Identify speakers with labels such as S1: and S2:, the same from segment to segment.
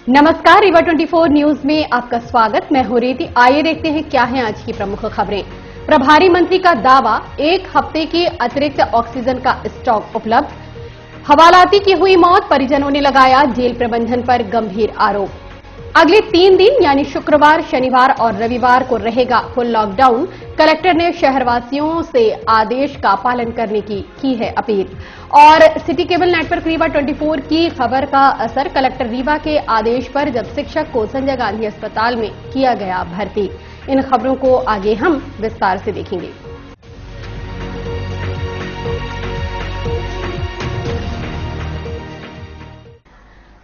S1: नमस्कार, रीवा 24 न्यूज में आपका स्वागत। मैं हूं रेती। आइए देखते हैं क्या हैं आज की प्रमुख खबरें। प्रभारी मंत्री का दावा, 1 हफ्ते की अतिरिक्त ऑक्सीजन का स्टॉक उपलब्ध। हवालाती की हुई मौत, परिजनों ने लगाया जेल प्रबंधन पर गंभीर आरोप। अगले 3 दिन यानी शुक्रवार, शनिवार और रविवार को रहेगा फुल लॉकडाउन। कलेक्टर ने शहरवासियों से आदेश का पालन करने की है अपील। और सिटी केबल नेटवर्क रीवा 24 की खबर का असर, कलेक्टर रीवा के आदेश पर जब शिक्षक को संजय गांधी अस्पताल में किया गया भर्ती। इन खबरों को आगे हम विस्तार से देखेंगे।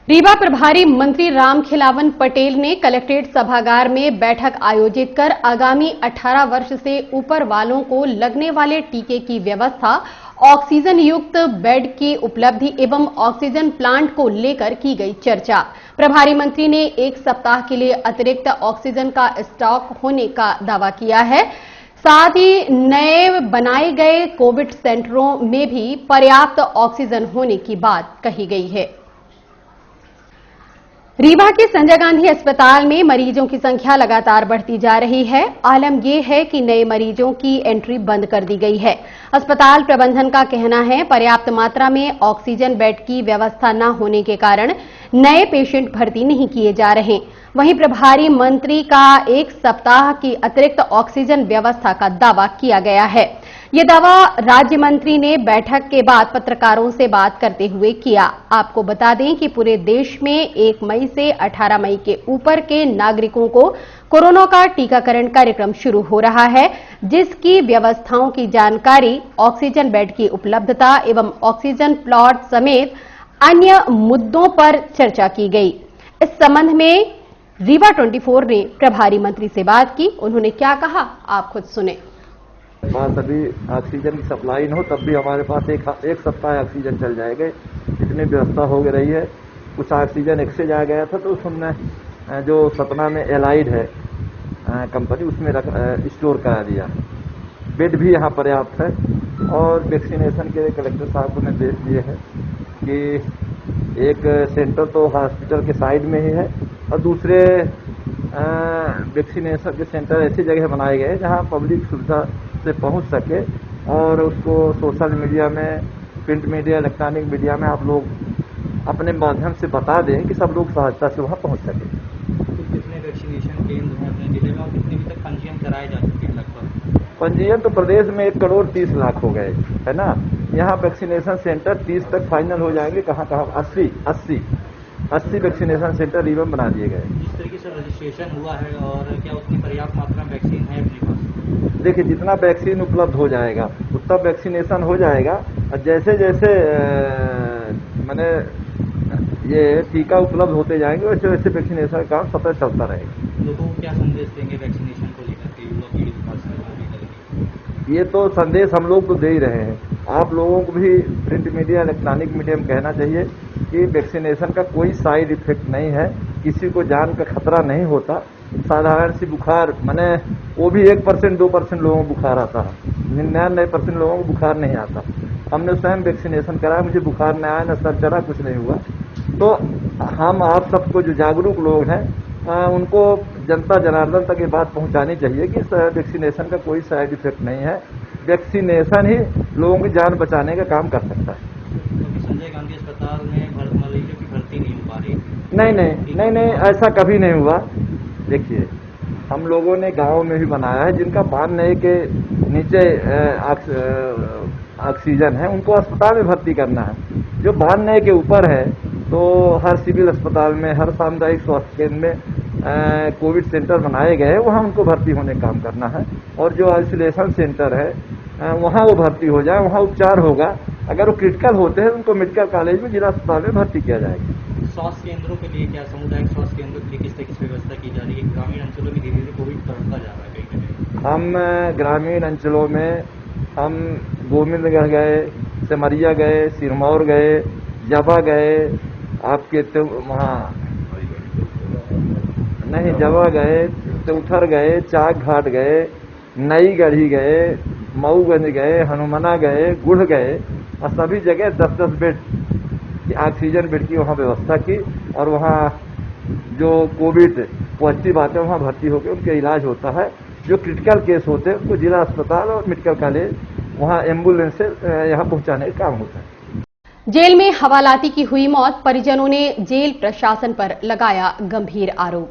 S1: रीवा प्रभारी मंत्री रामखिलावन पटेल ने कलेक्ट्रेट सभागार में बैठक आयोजित कर आगामी 18 वर्ष से ऊपर वालों को लगने वाले टीके की व्यवस्था, ऑक्सीजन युक्त बेड की उपलब्धि एवं ऑक्सीजन प्लांट को लेकर की गई चर्चा। प्रभारी मंत्री ने 1 सप्ताह के लिए अतिरिक्त ऑक्सीजन का स्टॉक होने का दावा किया है। साथ ही नए बनाए गए कोविड सेंटरों में भी पर्याप्त ऑक्सीजन होने की बात कही गई है। रीवा के संजय गांधी अस्पताल में मरीजों की संख्या लगातार बढ़ती जा रही है। आलम यह है कि नए मरीजों की एंट्री बंद कर दी गई है। अस्पताल प्रबंधन का कहना है, पर्याप्त मात्रा में ऑक्सीजन बेड की व्यवस्था न होने के कारण नए पेशेंट भर्ती नहीं किए जा रहे। वहीं प्रभारी मंत्री का 1 सप्ताह की अतिरिक्त ऑक्सीजन व्यवस्था का दावा किया गया है। ये दावा राज्य मंत्री ने बैठक के बाद पत्रकारों से बात करते हुए किया। आपको बता दें कि पूरे देश में 1 मई से 18 मई के ऊपर के नागरिकों को कोरोना का टीकाकरण कार्यक्रम शुरू हो रहा है, जिसकी व्यवस्थाओं की जानकारी, ऑक्सीजन बेड की उपलब्धता एवं ऑक्सीजन प्लॉट समेत अन्य मुद्दों पर चर्चा की गई। इस संबंध में रीवा 24 ने प्रभारी मंत्री से बात की। उन्होंने क्या कहा, आप खुद सुने।
S2: पास अभी ऑक्सीजन की सप्लाई न हो तब भी हमारे पास एक सप्ताह ऑक्सीजन चल जाएगा। इतनी व्यवस्था हो रही है। कुछ ऑक्सीजन एक्सचेंज आ गया था तो उसने जो सतना में एलाइड है कंपनी, उसमें स्टोर करा दिया। बेड भी यहाँ पर्याप्त है और वैक्सीनेशन के कलेक्टर साहब को निर्देश दिए हैं कि एक सेंटर तो हॉस्पिटल के साइड में ही है और दूसरे वैक्सीनेशन के सेंटर ऐसी जगह बनाए गए जहाँ पब्लिक सुविधा से पहुंच सके और उसको सोशल मीडिया में, प्रिंट मीडिया, इलेक्ट्रॉनिक मीडिया में आप लोग अपने माध्यम से बता दें कि सब लोग सहजता से वहां पहुंच सके।
S3: तो कितने वैक्सीनेशन केंद्र हैं अपने जिले में और कितने अभी तक पंजीयन कराए जा चुके हैं? लगभग
S2: पंजीयन तो प्रदेश में 1 करोड़ 30 लाख हो गए, है ना। यहाँ वैक्सीनेशन सेंटर 30 तक फाइनल हो जाएंगे। कहाँ 80 वैक्सीनेशन सेंटर रीवा में बना दिए गए।
S3: जिस तरीके से रजिस्ट्रेशन हुआ है और क्या उतनी पर्याप्त मात्रा में वैक्सीन है अपने पास?
S2: देखिए, जितना वैक्सीन उपलब्ध हो जाएगा उतना वैक्सीनेशन हो जाएगा और जैसे जैसे मैंने ये टीका उपलब्ध होते जाएंगे वैसे वैसे वैक्सीनेशन का काम सतत चलता रहेगा।
S3: लोगों को क्या संदेश देंगे वैक्सीनेशन को लेकर के, युवा पीढ़ी के पास?
S2: ये तो संदेश हम लोग तो दे ही रहे हैं। आप लोगों को भी प्रिंट मीडिया, इलेक्ट्रॉनिक मीडिया में कहना चाहिए कि वैक्सीनेशन का कोई साइड इफेक्ट नहीं है, किसी को जान का खतरा नहीं होता। साधारण सी बुखार, माने वो भी 1% 2% लोगों को बुखार आता है, 99% लोगों को बुखार नहीं आता। हमने स्वयं वैक्सीनेशन कराया, मुझे बुखार नहीं आया, न सर चढ़ा, कुछ नहीं हुआ। तो हम आप सबको जो जागरूक लोग हैं उनको जनता जनार्दन तक ये बात पहुंचानी चाहिए कि वैक्सीनेशन का कोई साइड इफेक्ट नहीं है। वैक्सीनेशन ही लोगों की जान बचाने का काम कर सकता है।
S3: संजय गांधी अस्पताल में मरीजों की भर्ती नहीं हो पा रही?
S2: नहीं, ऐसा कभी नहीं हुआ। देखिए, हम लोगों ने गांव में भी बनाया है, जिनका बांधने के नीचे ऑक्सीजन है उनको अस्पताल में भर्ती करना है। जो बांधने के ऊपर है तो हर सिविल अस्पताल में, हर सामुदायिक स्वास्थ्य केंद्र में कोविड सेंटर बनाए गए, वहाँ उनको भर्ती होने का काम करना है। और जो आइसोलेशन सेंटर है वहाँ वो भर्ती हो जाए, वहाँ उपचार होगा। अगर वो क्रिटिकल होते हैं तो उनको मेडिकल कॉलेज में, जिला अस्पताल में भर्ती किया जाएगा।
S3: स्वास्थ्य केंद्रों के लिए क्या, सामुदायिक स्वास्थ्य केंद्रों के लिए किस तरह की व्यवस्था की जा रही है? ग्रामीण अंचलों में धीरे धीरे कोविड बढ़ता जा रहा है कहीं ना कहीं।
S2: हम ग्रामीण अंचलों में हम गोविंदगढ़ गए, सिमरिया गए, सिरमौर गए, जबा गए, आपके तो वहाँ नहीं, जबा गए, चौथर गए, चाक घाट गए, नई गढ़ी गए, मऊगंज गए, हनुमाना गए, गुड़ गए और सभी जगह 10-10 बेड ऑक्सीजन बेड की वहाँ व्यवस्था की और वहाँ जो कोविड पॉजिटिव आते हैं वहाँ भर्ती होकर उनका इलाज होता है। जो क्रिटिकल केस होते हैं उनको जिला अस्पताल और मेडिकल कॉलेज वहाँ एम्बुलेंस से यहाँ पहुँचाने का काम होता है।
S1: जेल में हवालाती की हुई मौत, परिजनों ने जेल प्रशासन पर लगाया गंभीर आरोप।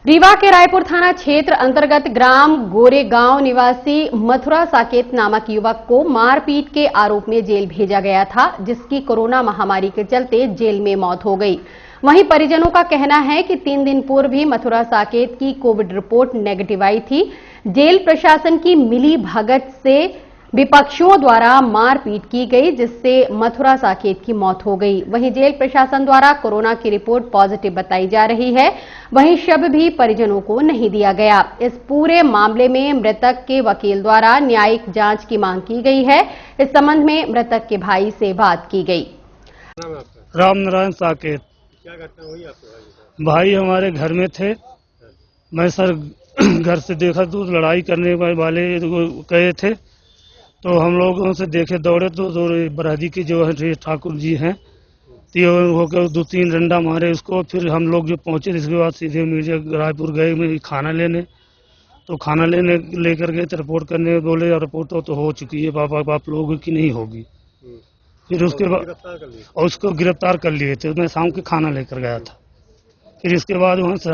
S1: रीवा के रायपुर थाना क्षेत्र अंतर्गत ग्राम गोरेगांव निवासी मथुरा साकेत नामक युवक को मारपीट के आरोप में जेल भेजा गया था, जिसकी कोरोना महामारी के चलते जेल में मौत हो गई। वहीं परिजनों का कहना है कि 3 दिन पूर्व भी मथुरा साकेत की कोविड रिपोर्ट नेगेटिव आई थी। जेल प्रशासन की मिली भगत से विपक्षियों द्वारा मारपीट की गई, जिससे मथुरा साकेत की मौत हो गई। वहीं जेल प्रशासन द्वारा कोरोना की रिपोर्ट पॉजिटिव बताई जा रही है, वहीं शव भी परिजनों को नहीं दिया गया। इस पूरे मामले में मृतक के वकील द्वारा न्यायिक जांच की मांग की गई है। इस संबंध में मृतक के भाई से बात की गई।
S4: राम नारायण साकेत।
S3: क्या घटना हुई आपके
S4: भाई हमारे घर में थे। मैं सर घर से देखा तो लड़ाई करने वाले गए थे, तो हम लोग से देखे दौड़े तो बरादी के जो है ठाकुर जी हैं होकर 2-3 डंडा मारे उसको। फिर हम लोग जो पहुंचे इसके बाद सीधे मीडिया रायपुर गए खाना लेने, तो खाना लेने लेकर गए तो रिपोर्ट करने बोले रिपोर्ट तो हो चुकी है पापा आप लोगों की नहीं होगी। फिर उसके बाद उसको गिरफ्तार कर लिए थे। मैं शाम के खाना लेकर गया था। फिर इसके बाद वहाँ से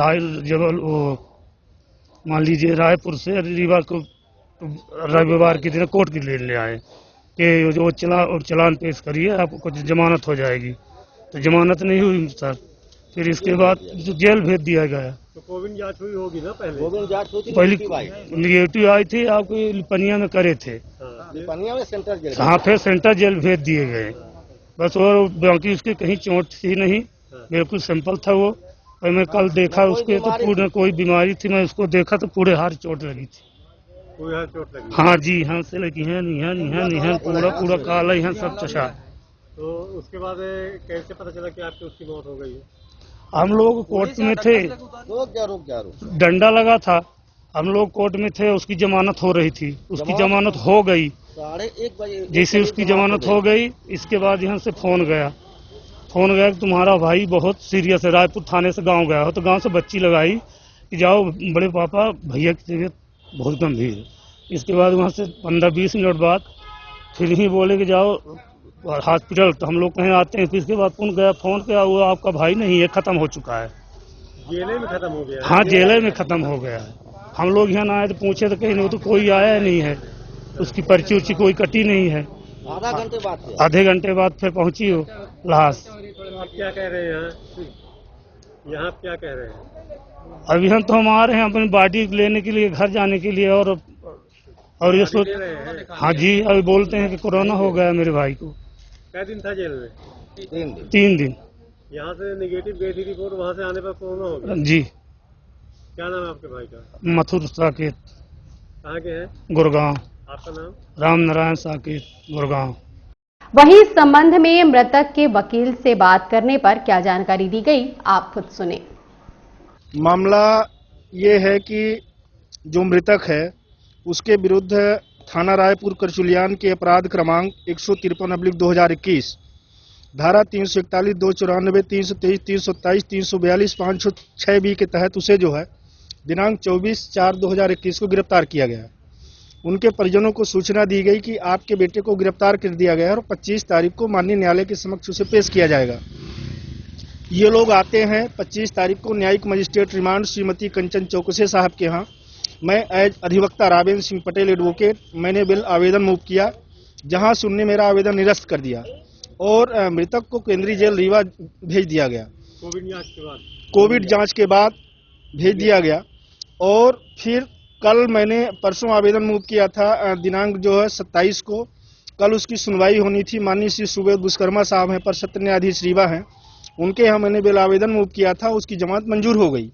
S4: मान लीजिए रायपुर से रीवा को रविवार के दिन कोर्ट की ले आए कि जो चलान पेश करिए आपको कुछ जमानत हो जाएगी, तो जमानत नहीं हुई सर। फिर इसके बाद जेल भेज दिया गया।
S3: तो कोविड जांच हुई होगी ना
S4: पहले निगेटिव आई थी, आपको पनिया में करे थे।
S3: पनिया में सेंट्रल जेल।
S4: हाँ, फिर सेंट्रल जेल भेज दिए गए बस। और बाकी उसके कहीं चोट थी नहीं, बिल्कुल सिंपल था वो। और मैं कल देखा उसके तो पूरे कोई बीमारी थी, मैं उसको देखा तो पूरे हाथ चोट लगी थी।
S3: चोट लगी?
S4: हाँ जी, यहाँ से लगी है पूरा काला यहाँ सब चशा।
S3: तो उसके बाद कैसे पता चला कि आपकी उसकी मौत हो गई है?
S4: हम लोग कोर्ट में थे, डंडा लगा था, हम लोग कोर्ट में थे, उसकी जमानत हो रही थी, उसकी जमानत हो गई 1:30 बजे। जैसे उसकी जमानत हो गई, इसके बाद यहाँ से फोन गया कि तुम्हारा भाई बहुत सीरियस है। रायपुर थाने से गांव गया हो, तो गांव से बच्ची लगाई कि जाओ बड़े पापा भैया की तबीयत बहुत गंभीर है। इसके बाद वहाँ से 15-20 मिनट बाद फिर ही बोले कि जाओ हॉस्पिटल, तो हम लोग कहीं आते हैं। फिर इसके बाद फोन किया वो आपका भाई नहीं है, खत्म हो चुका है।
S3: जेले में खत्म हो गया?
S4: हाँ, जेले में खत्म हो गया है। हम लोग यहाँ आए तो पूछे तो कहीं तो कोई आया नहीं है, उसकी पर्ची उर्ची कोई कटी नहीं है। आधे घंटे बाद फिर पहुंची हो लाश।
S3: आप क्या कह रहे हैं यहाँ क्या कह रहे हैं?
S4: अभी तो हम आ रहे हैं अपनी बॉडी लेने के लिए, घर जाने के लिए। और ये सोच, हाँ जी, अभी बोलते हैं कि कोरोना हो गया मेरे भाई को।
S3: क्या दिन था जेल में?
S4: 3 दिन।
S3: यहाँ से निगेटिव गई थी रिपोर्ट, वहाँ से आने पर कोरोना हो गया
S4: जी।
S3: क्या नाम है आपके भाई का?
S4: मथुरा साकेत।
S3: कहाँ के हैं?
S4: गुड़गांव।
S3: आपका नाम?
S4: राम नारायण साकेत, गुड़गांव।
S1: वहीं इस संबंध में मृतक के वकील से बात करने पर क्या जानकारी दी गई, आप खुद सुने।
S5: मामला ये है कि जो मृतक है उसके विरुद्ध थाना रायपुर करचुलियान के अपराध क्रमांक 153/2021 धारा 341, 294, 323, 327, 342, 506B के तहत उसे जो है दिनांक 24/4/2021 को गिरफ्तार किया गया। उनके परिजनों को सूचना दी गई कि आपके बेटे को गिरफ्तार कर दिया गया है और 25 तारीख को माननीय न्यायालय के समक्ष उसे पेश किया जाएगा। ये लोग आते हैं 25 तारीख को न्यायिक मजिस्ट्रेट रिमांड श्रीमती कंचन चौकसे साहब के यहाँ। मैं एज अधिवक्ता रावेंद्र सिंह पटेल एडवोकेट, मैंने बिल आवेदन मूव किया, जहां से उन्होंने मेरा आवेदन निरस्त कर दिया और मृतक को केंद्रीय जेल रीवा भेज दिया गया। कोविड जांच के बाद भेज दिया गया। और फिर कल मैंने परसों आवेदन मूव किया था, दिनांक जो है 27 को, कल उसकी सुनवाई होनी थी। माननीय श्री सुबेद बुस्कर्मा साहब हैं, पर सत्र न्यायाधीश रीवा हैं, उनके यहाँ मैंने बिल आवेदन मूव किया था, उसकी जमानत मंजूर हो गई।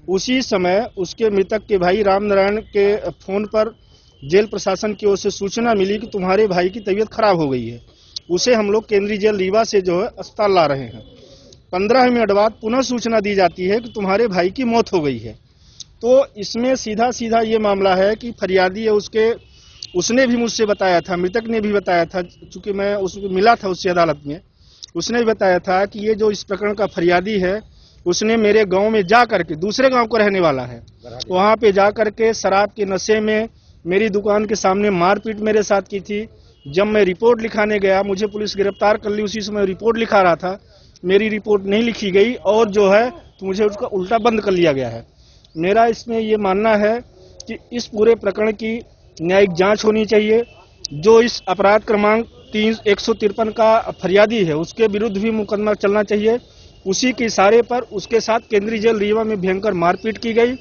S5: उसी समय उसके मृतक के भाई राम नारायण के फोन पर जेल प्रशासन की ओर से सूचना मिली कि तुम्हारे भाई की तबीयत खराब हो गई है। उसे हम लोग केंद्रीय जेल रीवा से जो है अस्पताल ला रहे हैं। 15 मिनट बाद पुनः सूचना दी जाती है कि तुम्हारे भाई की मौत हो गई है। तो इसमें सीधा सीधा ये मामला है कि फरियादी है उसने भी मुझसे बताया था, मृतक ने भी बताया था, चूंकि मैं उसको मिला था उससे अदालत में, उसने भी बताया था कि ये जो इस प्रकरण का फरियादी है उसने मेरे गांव में जा करके, दूसरे गांव को रहने वाला है, वहां पे जा करके शराब के नशे में मेरी दुकान के सामने मारपीट मेरे साथ की थी। जब मैं रिपोर्ट लिखाने गया, मुझे पुलिस गिरफ्तार कर ली, उसी समय रिपोर्ट लिखा रहा था, मेरी रिपोर्ट नहीं लिखी गई और जो है तो मुझे उसका उल्टा बंद कर लिया गया है। मेरा इसमें ये मानना है कि इस पूरे प्रकरण की न्यायिक जांच होनी चाहिए। जो इस अपराध क्रमांक 153 का फरियादी है उसके विरुद्ध भी मुकदमा चलना चाहिए। उसी के इशारे पर उसके साथ केंद्रीय जेल रीवा में भयंकर मारपीट की गई।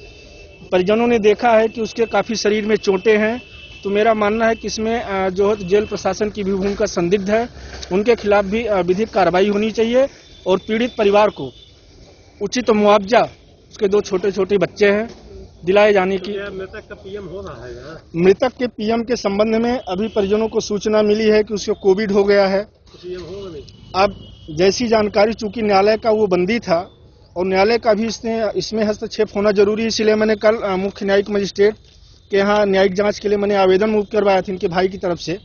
S5: परिजनों ने देखा है कि उसके काफी शरीर में चोटें हैं। तो मेरा मानना है कि इसमें जो है जेल प्रशासन की भी भूमिका संदिग्ध है। उनके खिलाफ भी विधिक कार्रवाई होनी चाहिए और पीड़ित परिवार को उचित मुआवजा, उसके 2 छोटे छोटे बच्चे हैं, दिलाए जाने की। मृतक का पीएम हो रहा है। मृतक के पीएम के संबंध में अभी परिजनों को सूचना मिली है कि उसको कोविड हो गया है। अब जैसी जानकारी, चूंकि न्यायालय का वो बंदी था और न्यायालय का भी इसमें हस्तक्षेप होना जरूरी है, इसलिए मैंने कल मुख्य न्यायिक मजिस्ट्रेट के यहाँ न्यायिक जांच के लिए मैंने आवेदन मूव करवाया था इनके भाई की तरफ से।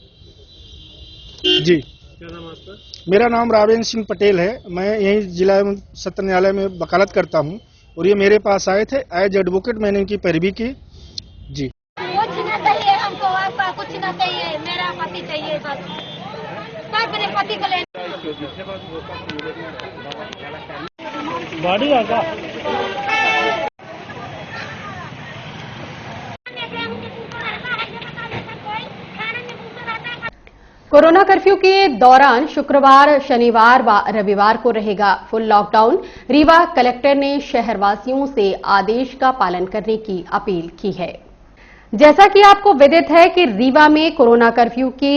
S5: जी, क्या नाम आपका? मेरा नाम रावेंद्र सिंह पटेल है। मैं यही जिला एवं सत्र न्यायालय में वकालत करता हूँ और ये मेरे पास आए थे एज एडवोकेट, मैंने इनकी पैरवी की। जी,
S6: कुछ न चाहिए हमको, आपका कुछ न चाहिए, मेरा पति चाहिए बस मेरे पति को ले।
S4: गाड़ी आगा
S1: कोरोना कर्फ्यू के दौरान शुक्रवार, शनिवार व रविवार को रहेगा फुल लॉकडाउन। रीवा कलेक्टर ने शहरवासियों से आदेश का पालन करने की अपील की है। जैसा कि आपको विदित है कि रीवा में कोरोना कर्फ्यू की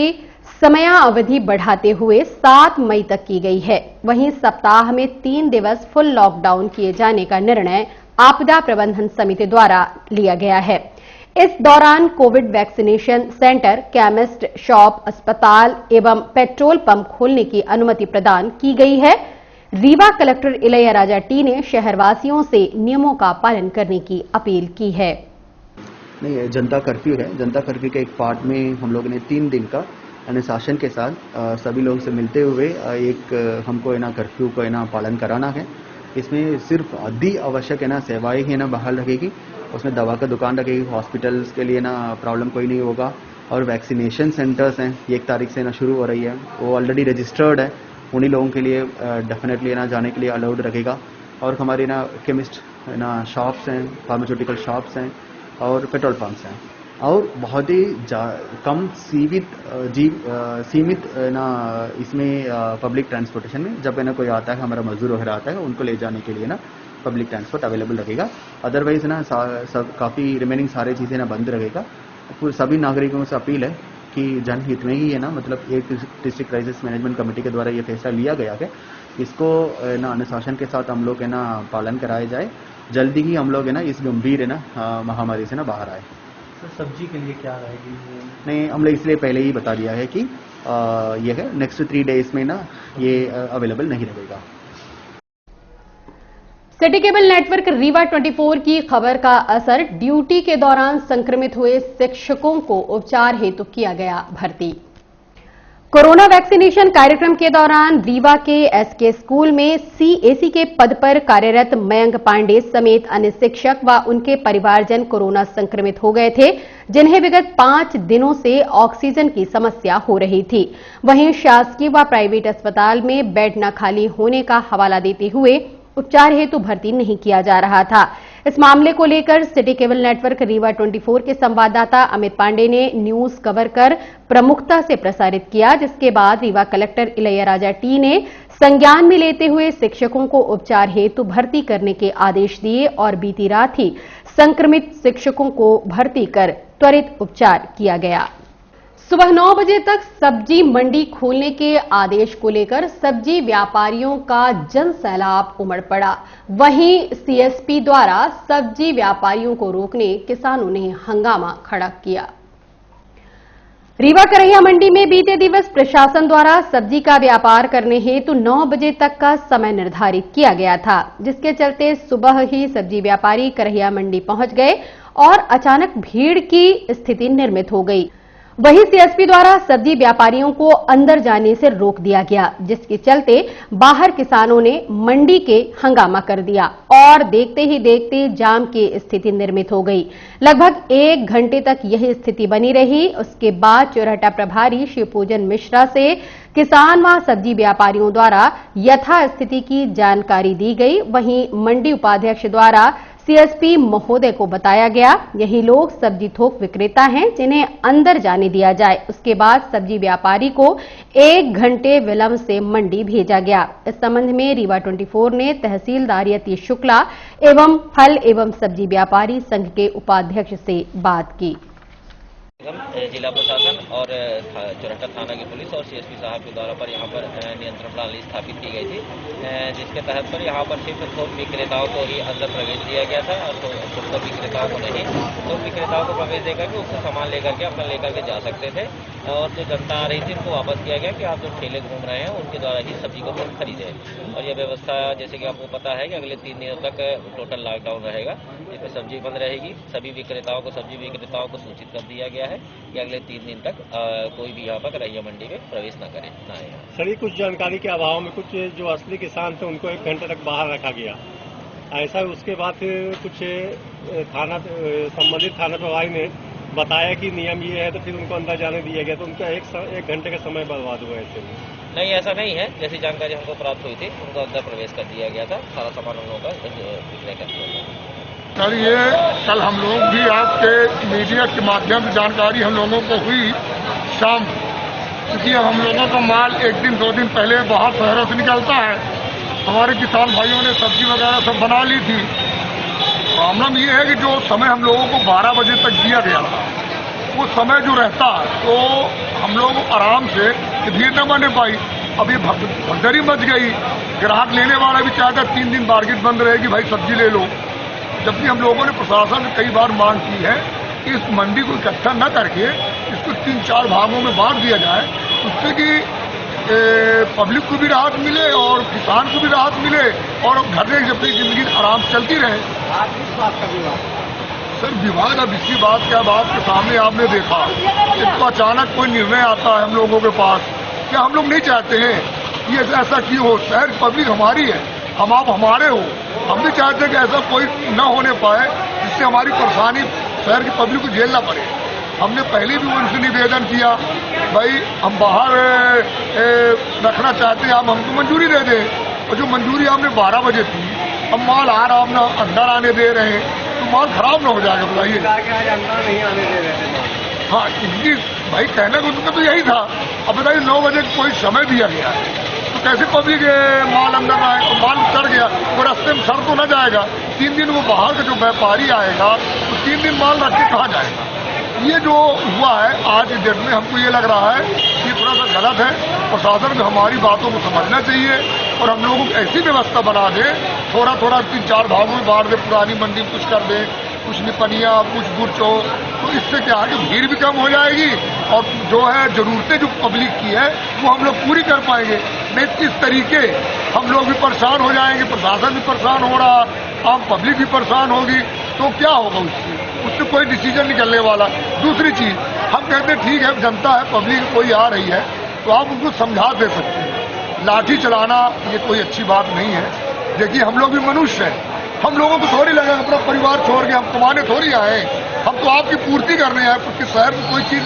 S1: समयावधि बढ़ाते हुए 7 मई तक की गई है। वहीं सप्ताह में 3 दिवस फुल लॉकडाउन किए जाने का निर्णय आपदा प्रबंधन समिति द्वारा लिया गया है। इस दौरान Covid vaccination centre, chemist shop, अस्पताल एवं पेट्रोल पंप खोलने की अनुमति प्रदान की गई है। रीवा कलेक्टर इलैयाराजा टी ने शहरवासियों से नियमों का पालन करने की अपील की है।
S7: नहीं, जनता कर्फ्यू है। जनता कर्फ्यू के एक पार्ट में हम लोगों ने 3 दिन का अनुशासन के साथ सभी लोगों से मिलते हुए एक हमको कर्फ्यू को पालन कराना है। इसमें सिर्फ अति आवश्यक सेवाएं ही बहाल रहेगी। उसमें दवा का दुकान रखेगी, हॉस्पिटल्स के लिए प्रॉब्लम कोई नहीं होगा। और वैक्सीनेशन सेंटर्स हैं 1 तारीख से शुरू हो रही है, वो ऑलरेडी रजिस्टर्ड है, उन्हीं लोगों के लिए डेफिनेटली जाने के लिए अलाउड रहेगा। और हमारे केमिस्ट शॉप्स हैं, फार्मास्यूटिकल शॉप्स हैं और पेट्रोल पंप्स हैं। और बहुत ही कम सीमित इसमें पब्लिक ट्रांसपोर्टेशन में जब कोई आता है, हमारा मजदूर वगैरह आता है, उनको ले जाने के लिए पब्लिक ट्रांसपोर्ट अवेलेबल रहेगा। अदरवाइज काफ़ी रिमेनिंग सारे चीज़ें बंद रहेगा। सभी नागरिकों से अपील है कि जनहित में ही मतलब एक डिस्ट्रिक्ट क्राइसिस मैनेजमेंट कमेटी के द्वारा ये फैसला लिया गया है। इसको अनुशासन के साथ हम लोग पालन कराया जाए। जल्दी ही हम लोग इस गंभीर महामारी से बाहर आए।
S3: सब्जी के लिए क्या रहेगी?
S7: नहीं, हम लोग इसलिए पहले ही बता दिया है कि ये है नेक्स्ट 3 डेज में ये अवेलेबल नहीं रहेगा।
S1: सिटी केबल नेटवर्क रीवा 24 की खबर का असर, ड्यूटी के दौरान संक्रमित हुए शिक्षकों को उपचार हेतु किया गया भर्ती। कोरोना वैक्सीनेशन कार्यक्रम के दौरान रीवा के एसके स्कूल में सीएसी के पद पर कार्यरत मयंक पांडे समेत अन्य शिक्षक व उनके परिवारजन कोरोना संक्रमित हो गए थे, जिन्हें विगत 5 दिनों से ऑक्सीजन की समस्या हो रही थी। वहीं शासकीय व प्राइवेट अस्पताल में बेड न खाली होने का हवाला देते हुए उपचार हेतु भर्ती नहीं किया जा रहा था। इस मामले को लेकर सिटी केबल नेटवर्क रीवा 24 के संवाददाता अमित पांडे ने न्यूज कवर कर प्रमुखता से प्रसारित किया, जिसके बाद रीवा कलेक्टर इलैयाराजा टी ने संज्ञान में लेते हुए शिक्षकों को उपचार हेतु भर्ती करने के आदेश दिए और बीती रात ही संक्रमित शिक्षकों को भर्ती कर त्वरित उपचार किया गया। सुबह 9 बजे तक सब्जी मंडी खोलने के आदेश को लेकर सब्जी व्यापारियों का जन सैलाब उमड़ पड़ा। वहीं सीएसपी द्वारा सब्जी व्यापारियों को रोकने किसानों ने हंगामा खड़ा किया। रीवा करहिया मंडी में बीते दिवस प्रशासन द्वारा सब्जी का व्यापार करने हेतु 9 बजे तक का समय निर्धारित किया गया था, जिसके चलते सुबह ही सब्जी व्यापारी करहिया मंडी पहुंच गए और अचानक भीड़ की स्थिति निर्मित हो गई। वहीं सीएसपी द्वारा सब्जी व्यापारियों को अंदर जाने से रोक दिया गया, जिसके चलते बाहर किसानों ने मंडी के हंगामा कर दिया और देखते ही देखते जाम की स्थिति निर्मित हो गई। लगभग 1 घंटे तक यही स्थिति बनी रही। उसके बाद चौराहा प्रभारी शिवपूजन मिश्रा से किसान व सब्जी व्यापारियों द्वारा यथास्थिति की जानकारी दी गई। वहीं मंडी उपाध्यक्ष द्वारा सीएसपी महोदय को बताया गया, यही लोग सब्जी थोक विक्रेता हैं जिन्हें अंदर जाने दिया जाए। उसके बाद सब्जी व्यापारी को 1 घंटे विलंब से मंडी भेजा गया। इस संबंध में रीवा 24 ने तहसीलदार यतीश शुक्ला एवं फल एवं सब्जी व्यापारी संघ के उपाध्यक्ष से बात की।
S8: जिला प्रशासन और चौराहा थाना की पुलिस और सीएसपी साहब के द्वारा पर यहाँ पर नियंत्रण प्रणाली स्थापित की गई थी, जिसके तहत पर यहाँ पर सिर्फ थोक विक्रेताओं को ही अंदर प्रवेश दिया गया था और थोक विक्रेताओं को नहीं। थोक विक्रेताओं को प्रवेश देकर के उससे सामान लेकर के अपना लेकर के जा सकते थे और जो जनता आ रही थी उनको वापस किया गया कि आप जो ठेले घूम रहे हैं उनके द्वारा ही सब्जी को खरीदें। और यह व्यवस्था जैसे कि आपको पता है कि अगले 3 दिनों तक टोटल लॉकडाउन रहेगा, इसमें सब्जी बंद रहेगी। सभी विक्रेताओं को सब्जी विक्रेताओं को सूचित कर दिया गया है कि अगले 3 दिन तक कोई भी यहाँ पर रैया मंडी में प्रवेश न करे, न आए।
S9: सर, कुछ जानकारी के अभाव में कुछ जो असली किसान थे उनको 1 घंटे तक बाहर रखा गया, ऐसा। उसके बाद फिर कुछ संबंधित थाना प्रभारी ने बताया कि नियम ये है, तो फिर उनको अंदर जाने दिया गया, तो उनका 1 घंटे का समय बर्बाद हुआ। ऐसे
S8: नहीं, ऐसा नहीं है। जैसी जानकारी हमको प्राप्त हुई थी उनको अंदर प्रवेश कर दिया गया था, सारा सामान उन लोगों का विक्रय कर दिया गया।
S10: सर, ये कल हम लोग भी आपके मीडिया के माध्यम से जानकारी हम लोगों को हुई शाम, क्योंकि हम लोगों का माल 1 दिन 2 दिन पहले बाहर शहरों से निकलता है। हमारे किसान भाइयों ने सब्जी वगैरह सब बना ली थी। प्रॉब्लम ये है कि जो समय हम लोगों को 12 बजे तक दिया गया था, वो समय जो रहता तो हम लोग आराम से भीड़ न बने पाई। अब ये भगदड़ी मच गई, ग्राहक लेने वाला भी चाहता 3 दिन मार्केट बंद रहेगी, भाई सब्जी ले लो। जबकि हम लोगों ने प्रशासन से कई बार मांग की है कि इस मंडी को इकट्ठा न करके इसको 3-4 भागों में बांट दिया जाए, उससे कि पब्लिक को भी राहत मिले और किसान को भी राहत मिले और घर में अपनी जिंदगी आराम से चलती रहे।
S9: आज किस बात का विवाद?
S10: सर, विवाद अब इसी बात क्या, बात के सामने आपने देखा, इसको अचानक कोई निर्णय आता है हम लोगों के पास। क्या हम लोग नहीं चाहते हैं ये ऐसा क्यों हो? शहर पब्लिक हमारी है, हम आप हमारे हो। हम भी चाहते हैं कि ऐसा कोई न होने पाए जिससे हमारी परेशानी शहर की पब्लिक को झेलना पड़े। हमने पहले भी उनसे निवेदन किया, भाई हम बाहर रखना चाहते हैं, आप हमको मंजूरी दे दें। और जो मंजूरी आपने 12 बजे थी, अब माल आ रहा, अपना अंदर आने दे रहे हैं, तो माल खराब न हो जाएगा, बताइए।
S9: अंदर नहीं आने दे रहे थे।
S10: हाँ, इनकी भाई कहने को उनका तो यही था। अब बताइए 9 बजे कोई समय दिया गया है, तो कैसे पब्लिक माल अंदर आए? तो माल चढ़ गया तो रास्ते में सड़ तो न जाएगा। 3 दिन वो बाहर का जो व्यापारी आएगा तो 3 दिन माल रख के कहाँ जाएगा? ये जो हुआ है आज की डेट में, हमको ये लग रहा है कि थोड़ा सा गलत है। प्रशासन को हमारी बातों को समझना चाहिए और हम लोगों को ऐसी व्यवस्था बना दे, थोड़ा 3-4 भागों में बांट दे, पुरानी मंडी में कुछ कर दे, कुछ निपनिया, कुछ गुरचो, तो इससे क्या है कि भीड़ भी कम हो जाएगी और जो है जरूरतें जो पब्लिक की है वो हम लोग पूरी कर पाएंगे। नहीं किस तरीके हम लोग भी परेशान हो जाएंगे, प्रशासन भी परेशान हो रहा, आम पब्लिक भी परेशान होगी, तो क्या होगा उससे कोई डिसीजन निकलने वाला। दूसरी चीज, हम कहते हैं ठीक है, जनता है, पब्लिक कोई आ रही है तो आप उनको समझा दे सकते हैं। लाठी चलाना ये कोई अच्छी बात नहीं है। देखिए, हम लोग भी मनुष्य हैं, हम लोगों को थोड़ी लगा अपना परिवार छोड़ के हम कमाने थोड़ी आए, हम तो आपकी पूर्ति करने आए। क्योंकि शहर में कोई चीज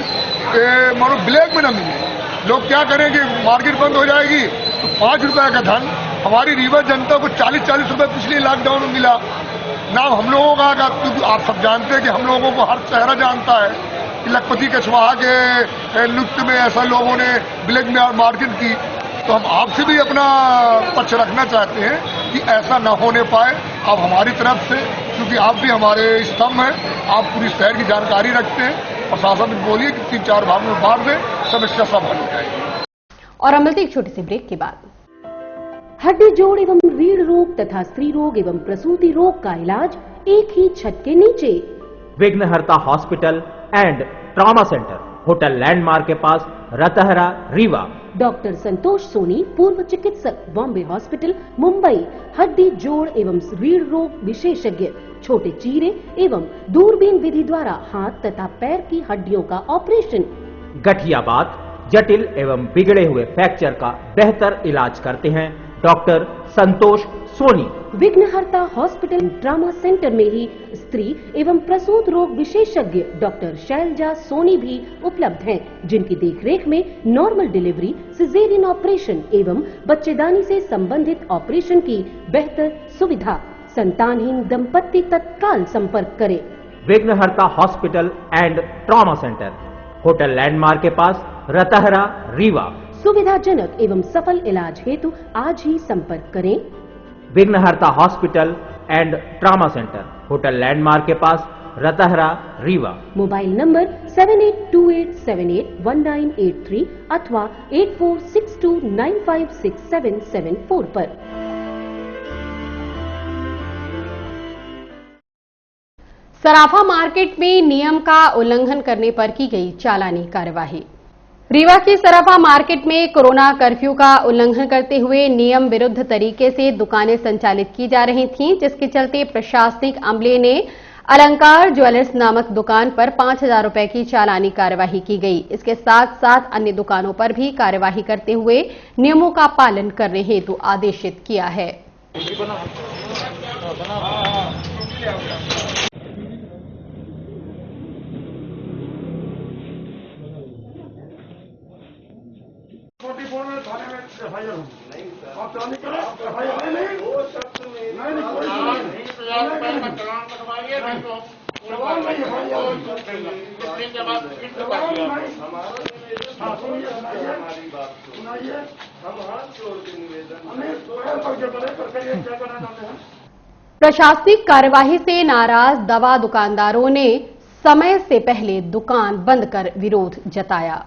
S10: मानो ब्लैक में न मिले। लोग क्या करेंगे, मार्केट बंद हो जाएगी तो 5 रुपए का धन हमारी रीवा जनता को 40-40 रुपए पिछले लॉकडाउन में मिला। नाम हम लोगों का आगा, क्योंकि आप सब जानते हैं कि हम लोगों को हर चेहरा जानता है कि लखपति कछवाहा के नृत्य में ऐसा लोगों ने ब्लैक में मार्केट की। तो हम आपसे भी अपना पक्ष रखना चाहते हैं कि ऐसा न होने पाए। आप हमारी तरफ से, क्योंकि आप भी हमारे स्तंभ हैं, आप पूरी शहर की जानकारी रखते हैं, प्रशासन को बोलिए कि 3-4 भागों में बांट दें, समस्या सब हल हो जाएगी।
S1: और अब मिलते एक छोटे से ब्रेक के बाद। हड्डी जोड़ एवं रीढ़ रोग तथा स्त्री रोग एवं प्रसूति रोग का इलाज एक ही छत के नीचे।
S11: विघ्नहर्ता hospital and trauma centre, hotel landmark के पास, रतहरा, रीवा।
S1: डॉक्टर संतोष सोनी, पूर्व चिकित्सक, बॉम्बे हॉस्पिटल, मुंबई। हड्डी जोड़ एवं रीढ़ रोग विशेषज्ञ, छोटे चीरे एवं दूरबीन विधि द्वारा हाथ तथा पैर की हड्डियों का ऑपरेशन।
S11: गठियाबात, जटिल एवं बिगड़े हुए फ्रैक्चर का बेहतर इलाज करते हैं डॉक्टर संतोष सोनी।
S12: विघ्नहर्ता हॉस्पिटल ट्रामा सेंटर में ही स्त्री एवं प्रसूत रोग विशेषज्ञ डॉक्टर शैलजा सोनी भी उपलब्ध हैं, जिनकी देखरेख में नॉर्मल डिलीवरी, सिजेरियन ऑपरेशन एवं बच्चेदानी से संबंधित ऑपरेशन की बेहतर सुविधा। संतानहीन दंपत्ति तत्काल संपर्क करें।
S11: विघ्नहर्ता hospital and trauma centre, hotel landmark के पास, रतहरा, रीवा।
S12: सुविधाजनक एवं सफल इलाज हेतु आज ही संपर्क करें।
S11: विघ्नहर्ता hospital and trauma centre, hotel landmark के पास, रतहरा, रीवा।
S12: मोबाइल नंबर 7828781983 अथवा 8462956774 पर।
S1: सराफा मार्केट में नियम का उल्लंघन करने पर की गई चालानी कार्यवाही। रीवा की सराफा मार्केट में कोरोना कर्फ्यू का उल्लंघन करते हुए नियम विरुद्ध तरीके से दुकानें संचालित की जा रही थीं, जिसके चलते प्रशासनिक अमले ने अलंकार ज्वेलर्स नामक दुकान पर 5,000 रुपए की चालानी कार्यवाही की गई। इसके साथ साथ अन्य दुकानों पर भी कार्यवाही करते हुए नियमों का पालन करने हेतु आदेशित किया है। प्रशासनिक कार्यवाही से नाराज दवा दुकानदारों ने समय से पहले दुकान बंद कर विरोध जताया।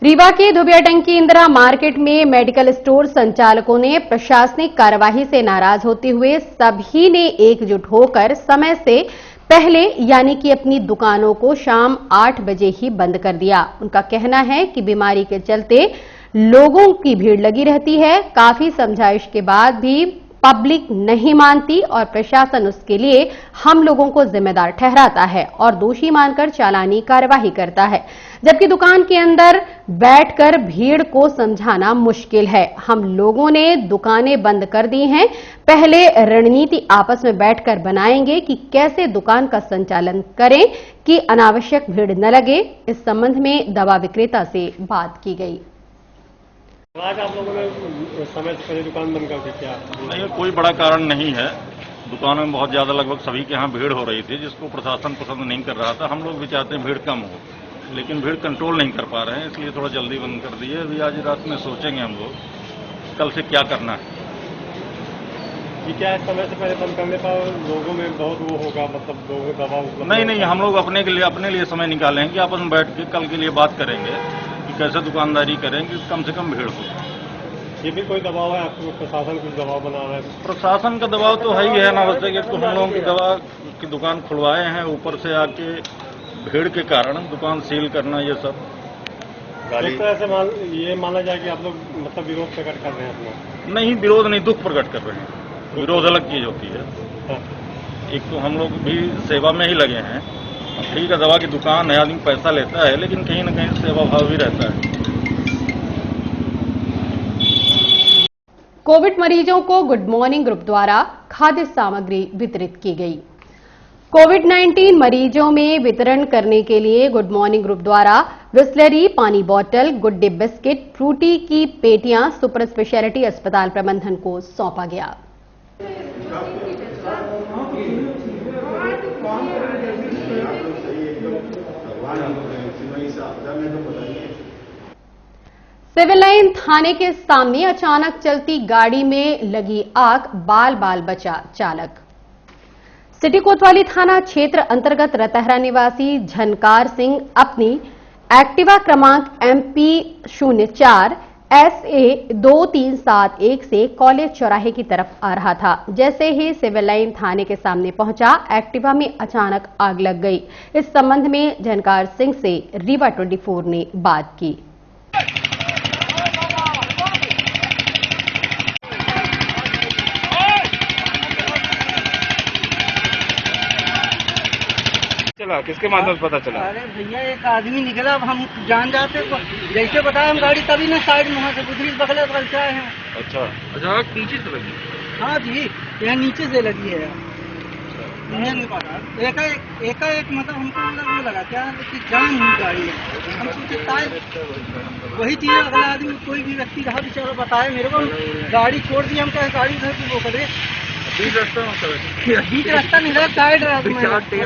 S1: रीवा के धुबियाटंकी इंदिरा मार्केट में मेडिकल स्टोर संचालकों ने प्रशासनिक कार्यवाही से नाराज होते हुए सभी ने एकजुट होकर समय से पहले यानी कि अपनी दुकानों को शाम 8 बजे ही बंद कर दिया। उनका कहना है कि बीमारी के चलते लोगों की भीड़ लगी रहती है। काफी समझाइश के बाद भी पब्लिक नहीं मानती और प्रशासन उसके लिए हम लोगों को जिम्मेदार ठहराता है और दोषी मानकर चालानी कार्यवाही करता है, जबकि दुकान के अंदर बैठकर भीड़ को समझाना मुश्किल है। हम लोगों ने दुकानें बंद कर दी हैं, पहले रणनीति आपस में बैठकर बनाएंगे कि कैसे दुकान का संचालन करें कि अनावश्यक भीड़ न लगे। इस संबंध में दवा विक्रेता से बात की गई।
S9: आज आप लोगों ने समय से पहले दुकान बंद कर दी क्या?
S13: नहीं, कोई बड़ा कारण नहीं है। दुकानों में बहुत ज्यादा लगभग सभी के यहाँ भीड़ हो रही थी, जिसको प्रशासन पसंद नहीं कर रहा था। हम लोग भी चाहते हैं भीड़ कम हो, लेकिन भीड़ कंट्रोल नहीं कर पा रहे हैं, इसलिए थोड़ा जल्दी बंद कर दिए। अभी आज रात में सोचेंगे हम लोग कल से क्या करना है।
S9: कि क्या समय से पहले बंद करने पर लोगों में बहुत वो होगा, मतलब लोगों में दबाव?
S13: नहीं, हम लोग अपने लिए समय निकालेंगे कि आपस में बैठ के कल के लिए बात करेंगे कि कैसे दुकानदारी करेंगे, कम से कम भीड़ हो।
S9: ये भी कोई दबाव है आपको? प्रशासन कुछ दबाव बना रहा है?
S13: प्रशासन का दबाव तो है ही है ना। वैसे कि हम लोगों की दवा की दुकान खुलवाए हैं, ऊपर से आके भीड़ के कारण दुकान सील करना, ये सब
S9: इस तरह से ये माना जाए कि आप लोग मतलब विरोध प्रकट कर रहे हैं अपना?
S13: नहीं, विरोध नहीं, दुख प्रकट कर रहे हैं। विरोध अलग चीज होती है। एक तो हम लोग भी सेवा में ही लगे हैं। ठीक है, दवा की दुकान है, आदमी पैसा लेता है, लेकिन कहीं न कहीं सेवा भाव भी रहता है।
S1: कोविड मरीजों को गुड मॉर्निंग ग्रुप द्वारा खाद्य सामग्री वितरित की गई। कोविड-19 मरीजों में वितरण करने के लिए गुड मॉर्निंग ग्रुप द्वारा बिस्लरी, पानी बोतल, गुड डे बिस्किट, फ्रूटी की पेटियां सुपर स्पेशलिटी अस्पताल प्रबंधन को सौंपा गया। सिविल लाइन थाने के सामने अचानक चलती गाड़ी में लगी आग, बाल बाल बचा चालक। सिटी कोतवाली थाना क्षेत्र अंतर्गत रतहरा निवासी झनकार सिंह अपनी एक्टिवा क्रमांक MP 04 SA 2371 से कॉलेज चौराहे की तरफ आ रहा था। जैसे ही सिविल लाइन थाने के सामने पहुंचा, एक्टिवा में अचानक आग लग गई। इस संबंध में झनकार सिंह से रीवा 24 ने बात की।
S14: चला? किसके माध्यम से पता चला?
S15: अरे भैया एक आदमी निकला, अब हम जान जाते तो जैसे बताया हम गाड़ी तभी ना साइड में वहाँ से गुजरी बगले बगल से आए हैं।
S14: अच्छा नीचे से लगी?
S15: हाँ जी, यहाँ नीचे से लगी है। एकाएक मतलब हमको वो लगा क्या कि जाम हुई गाड़ी है। हम सोचे शायद वही चीज अगला आदमी कोई भी व्यक्ति रहा बेचारा बताए मेरे को, गाड़ी छोड़ दी, हम कहे गाड़ी उधर की वो करे बीच रास्ता नहीं रहा, साइड चलाते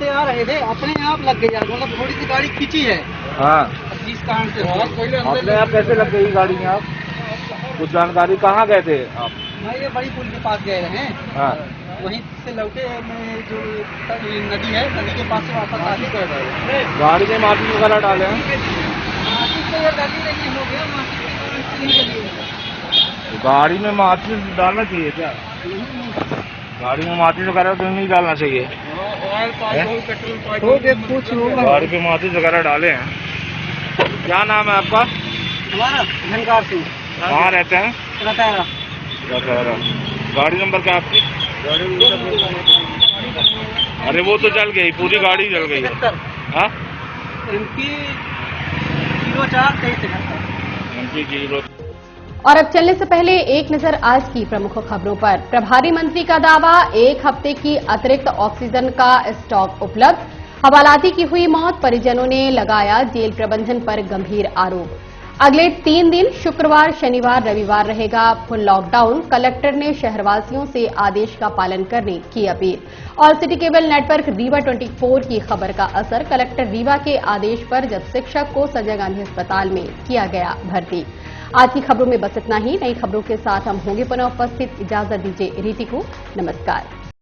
S15: आ रहे थे, अपने आप लग गई, मतलब थोड़ी सी गाड़ी खींची है।
S14: हाँ,
S15: जिस कारण से
S14: अपने आप कैसे लग गई गाड़ी में? आप कुछ जानकारी, कहाँ गए थे आप?
S15: भाई ये बड़ी पुल के पास गए हैं।
S14: हाँ,
S15: वहीं से लौटे में जो नदी है, नदी के पास से वापस आगे गए।
S14: गाड़ी में माचिस वगैरह डाले हैं?
S15: माचिस तो ये डाली नहीं हो गया,
S14: गाड़ी में माचिस डालना चाहिए क्या? गाड़ी में माचिस वगैरह तो नहीं डालना चाहिए। गाड़ी पे माचिस वगैरह डाले हैं। क्या नाम है आपका?
S15: हमारा झनकार सिंह।
S14: कहाँ रहते हैं?
S15: रतैरा।
S14: गाड़ी नंबर क्या आपकी? अरे वो तो जल गई, पूरी गाड़ी जल गई है। हाँ,
S15: इनकी 0423
S14: MP 0।
S1: और अब चलने से पहले एक नजर आज की प्रमुख खबरों पर। प्रभारी मंत्री का दावा, 1 हफ्ते की अतिरिक्त ऑक्सीजन का स्टॉक उपलब्ध। हवालाती की हुई मौत, परिजनों ने लगाया जेल प्रबंधन पर गंभीर आरोप। अगले 3 दिन शुक्रवार, शनिवार, रविवार रहेगा फुल लॉकडाउन। कलेक्टर ने शहरवासियों से आदेश का पालन करने की अपील। और सिटी केबल नेटवर्क रीवा 24 की खबर का असर, कलेक्टर रीवा के आदेश पर जब शिक्षक को संजय गांधी अस्पताल में किया गया भर्ती। आज की खबरों में बस इतना ही। नई खबरों के साथ हम होंगे पुनः उपस्थित। इजाजत दीजिए रीति को। नमस्कार।